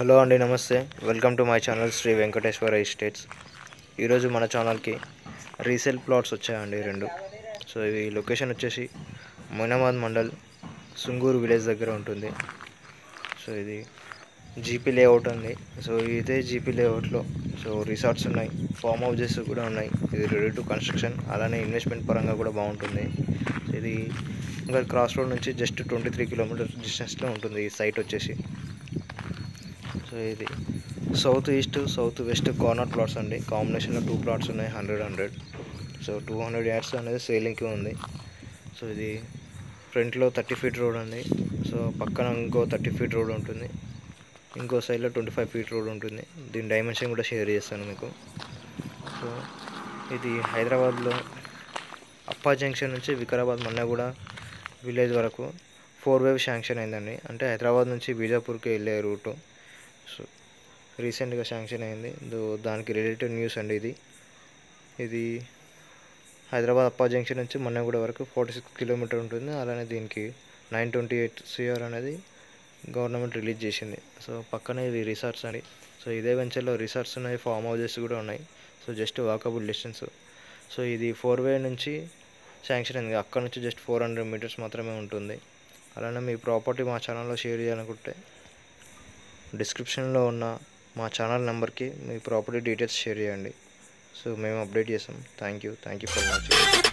Hello అండి, నమస్తే. Welcome to my channel Sri Venkateswara estates. ఈరోజు మన ఛానల్కి రీసేల్ ప్లాట్స్ వచ్చాయండి రెండు. సో ఇవి లొకేషన్ వచ్చేసి మొయినాబాద్ మండల్ సుంగూరు విలేజ్ దగ్గర ఉంటుంది. సో ఇది జీపీ లేఅవుట్ ఉంది. సో ఇదే జీపీ లేఅవుట్లో సో రిసార్ట్స్ ఉన్నాయి, ఫామ్ హౌజెస్ కూడా ఉన్నాయి. ఇది రెడీ టు కన్స్ట్రక్షన్, అలానే ఇన్వెస్ట్మెంట్ పరంగా కూడా బాగుంటుంది. ఇది ఇంకా క్రాస్ రోడ్ నుంచి జస్ట్ 23 కిలోమీటర్స్ డిస్టెన్స్లో ఉంటుంది ఈ సైట్ వచ్చేసి. సో ఇది south east south west corner plots అండి. కాంబినేషన్లో 2 ప్లాట్స్ ఉన్నాయి, 100. సో 200 యార్డ్స్ అనేది సేలింగ్కి ఉంది. సో ఇది ఫ్రంట్లో 30 ఫీట్ రోడ్ ఉంది. సో పక్కన ఇంకో 30 ఫీట్ రోడ్ ఉంటుంది, ఇంకో సైడ్లో 25 ఫీట్ రోడ్ ఉంటుంది. దీని డైమెన్షన్ కూడా షేర్ చేస్తాను మీకు. సో ఇది హైదరాబాద్లో అప్పా జంక్షన్ నుంచి వికారాబాద్ మన్నగూడ విలేజ్ వరకు 4 వే శాంక్షన్ అయిందండి. అంటే హైదరాబాద్ నుంచి బీజాపూర్కి వెళ్ళే రూటు. సో రీసెంట్గా శాంక్షన్ అయింది. దానికి రిలేటెడ్ న్యూస్ అండి ఇది హైదరాబాద్ అప్పా జంక్షన్ నుంచి మన్నగూడ వరకు 46 కిలోమీటర్ ఉంటుంది. అలానే దీనికి 928 CR అనేది గవర్నమెంట్ రిలీజ్ చేసింది. సో పక్కనే ఇది రిసార్ట్స్ అండి. సో ఇదే వెంచర్లో రిసార్ట్స్ ఉన్నాయి, ఫామ్ హౌజెస్ కూడా ఉన్నాయి. So just walkable distance. So ఇది 4 వే నుంచి శాంక్షన్ అయింది. అక్కడ నుంచి జస్ట్ 400 మీటర్స్ మాత్రమే ఉంటుంది. అలానే మీ ప్రాపర్టీ మా ఛానల్లో షేర్ చేయాలనుకుంటే డిస్క్రిప్షన్లో ఉన్న మా ఛానల్ నెంబర్కి మీ ప్రాపర్టీ డీటెయిల్స్ షేర్ చేయండి. సో మేము అప్డేట్ చేస్తాం. Thank you for watching.